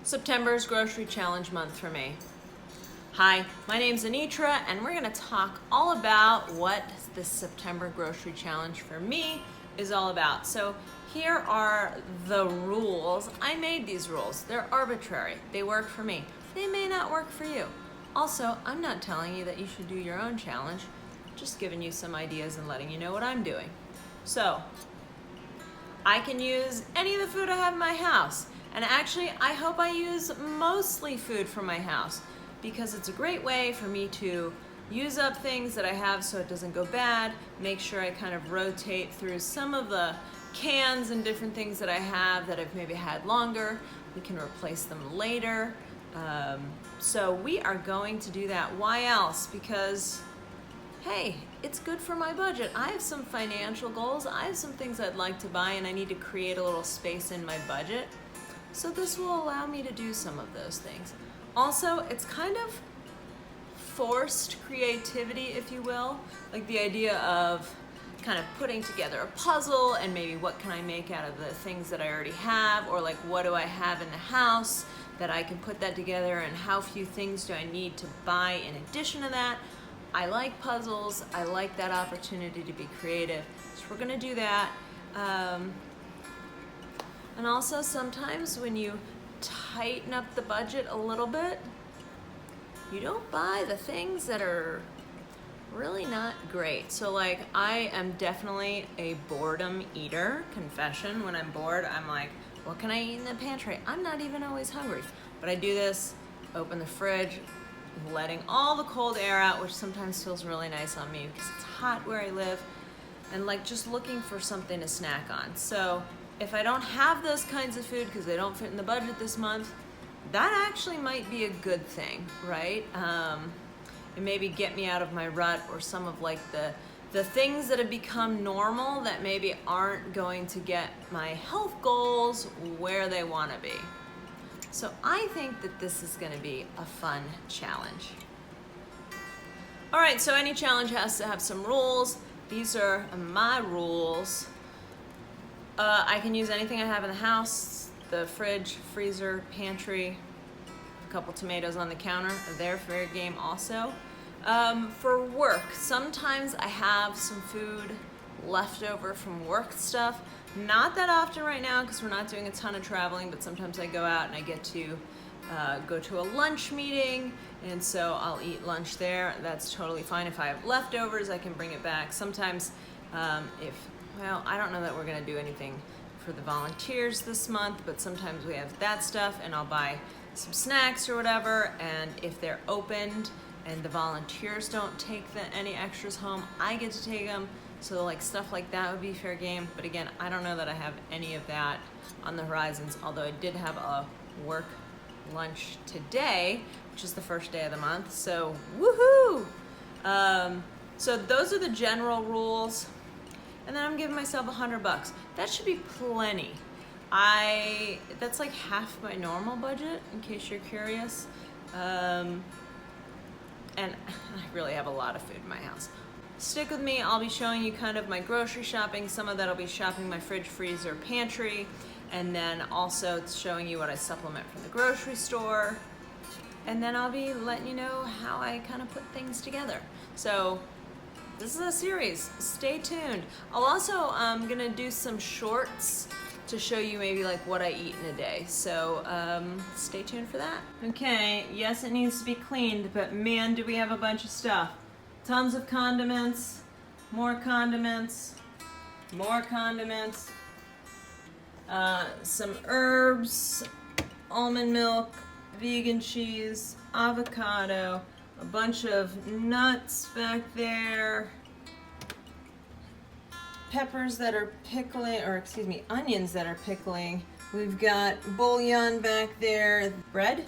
September's grocery challenge month for me. Hi, my name's Anitra, and we're gonna talk all about what this September grocery challenge for me is all about. So here are the rules. I made these rules. They're arbitrary. They work for me. They may not work for you. Also, I'm not telling you that you should do your own challenge, just giving you some ideas and letting you know what I'm doing. So, I can use any of the food I have in my house. And actually, I hope I use mostly food from my house because it's a great way for me to use up things that I have so it doesn't go bad, make sure I kind of rotate through some of the cans and different things that I have that I've maybe had longer. We can replace them later. So we are going to do that. Why else? Because, hey, it's good for my budget. I have some financial goals. I have some things I'd like to buy and I need to create a little space in my budget. So this will allow me to do some of those things. Also, it's kind of forced creativity, if you will, like the idea of kind of putting together a puzzle and maybe what can I make out of the things that I already have, or like what do I have in the house that I can put that together, and how few things do I need to buy in addition to that. I like puzzles. I like that opportunity to be creative. So we're gonna do that. And also sometimes when you tighten up the budget a little bit, you don't buy the things that are really not great. So like, I am definitely a boredom eater, confession. When I'm bored, I'm like, what can I eat in the pantry? I'm not even always hungry. But I do this, open the fridge, letting all the cold air out, which sometimes feels really nice on me because it's hot where I live, and like just looking for something to snack on. So if I don't have those kinds of food because they don't fit in the budget this month, that actually might be a good thing, right? And maybe get me out of my rut, or some of like the things that have become normal that maybe aren't going to get my health goals where they want to be. So I think that this is going to be a fun challenge. All right, so any challenge has to have some rules. These are my rules. I can use anything I have in the house, the fridge, freezer, pantry, a couple tomatoes on the counter. They're fair game also. For work, sometimes I have some food left over from work stuff. Not that often right now because we're not doing a ton of traveling, but sometimes I go out and I get to go to a lunch meeting, and so I'll eat lunch there. That's totally fine. If I have leftovers, I can bring it back. Sometimes well, I don't know that we're gonna do anything for the volunteers this month, but sometimes we have that stuff and I'll buy some snacks or whatever, and if they're opened and the volunteers don't take any extras home, I get to take them. So like stuff like that would be fair game. But again, I don't know that I have any of that on the horizons, although I did have a work lunch today, which is the first day of the month, so woohoo! So those are the general rules. And then I'm giving myself $100. That should be plenty. That's like half my normal budget, in case you're curious. And I really have a lot of food in my house. Stick with me, I'll be showing you kind of my grocery shopping. Some of that I'll be shopping my fridge, freezer, pantry, and then also showing you what I supplement from the grocery store. And then I'll be letting you know how I kind of put things together. So this is a series, stay tuned. I'll also, I'm gonna do some shorts to show you maybe like what I eat in a day. So stay tuned for that. Okay, yes, it needs to be cleaned, but man, do we have a bunch of stuff. Tons of condiments, more condiments, more condiments, some herbs, almond milk, vegan cheese, avocado, a bunch of nuts back there, peppers that are pickling, or excuse me, onions that are pickling. We've got bouillon back there, bread,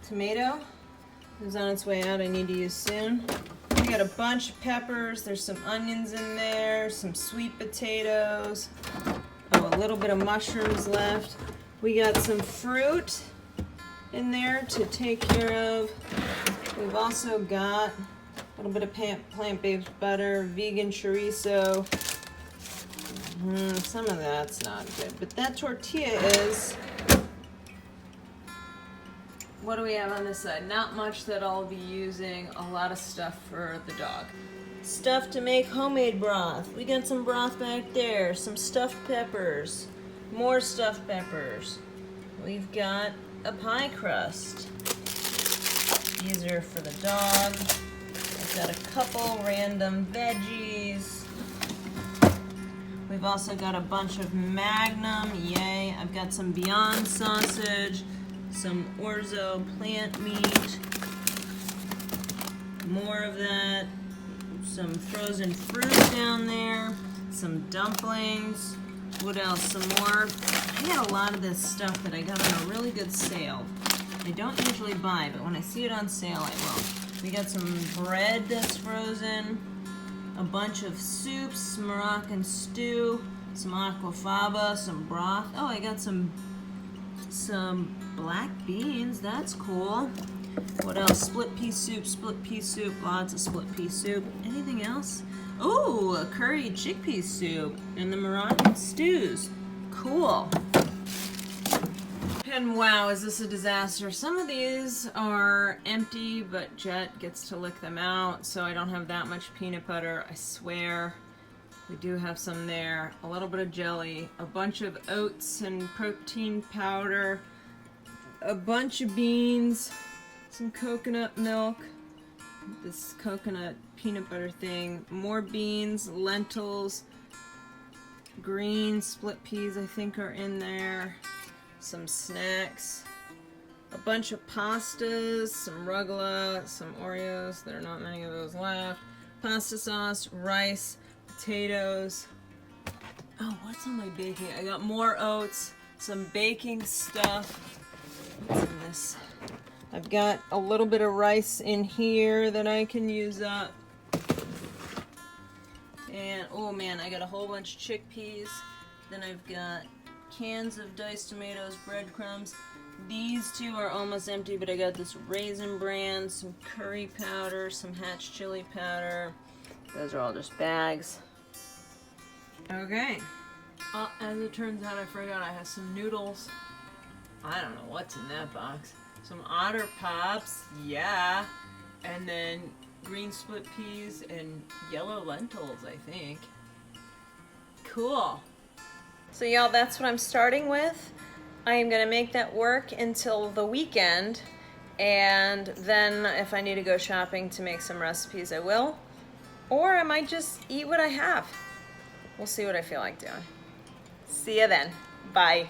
tomato, is on its way out, I need to use soon. We got a bunch of peppers, there's some onions in there, some sweet potatoes, oh, a little bit of mushrooms left. We got some fruit in there to take care of. We've also got a little bit of plant-based butter, vegan chorizo. Some of that's not good, but that tortilla is. what do we have on this side? Not much that I'll be using. A lot of stuff for the dog. Stuff to make homemade broth. We got some broth back there. Some stuffed peppers. More stuffed peppers. We've got a pie crust. These are for the dog. I've got a couple random veggies. We've also got a bunch of Magnum, yay. I've got some Beyond sausage, some orzo plant meat, more of that, some frozen fruit down there, some dumplings. What else? Some more. I got a lot of this stuff that I got on a really good sale. I don't usually buy, but when I see it on sale, I will. We got some bread that's frozen, a bunch of soups, some Moroccan stew, some aquafaba, some broth. Oh, I got some black beans. That's cool. What else? Split pea soup, lots of split pea soup. Anything else? Oh, a curried chickpea soup and the Moroccan stews. Cool. And wow, is this a disaster. Some of these are empty, but Jet gets to lick them out, so I don't have that much peanut butter, I swear. We do have some there. A little bit of jelly, a bunch of oats and protein powder, a bunch of beans, some coconut milk, this coconut peanut butter thing, more beans, lentils, green split peas I think are in there. Some snacks, a bunch of pastas, some rugula, some Oreos. There are not many of those left. Pasta sauce, rice, potatoes. Oh, what's on my baking? I got more oats, some baking stuff. What's in this? I've got a little bit of rice in here that I can use up. And, oh man, I got a whole bunch of chickpeas. Then I've got cans of diced tomatoes, breadcrumbs. These two are almost empty, but I got this Raisin Bran, some curry powder, some Hatch chili powder. Those are all just bags. Okay. As it turns out, I forgot I have some noodles. I don't know what's in that box. Some Otter Pops, yeah. And then green split peas and yellow lentils, I think. Cool. So y'all, that's what I'm starting with. I am gonna make that work until the weekend, and then if I need to go shopping to make some recipes, I will. Or I might just eat what I have. We'll see what I feel like doing. See ya then. Bye.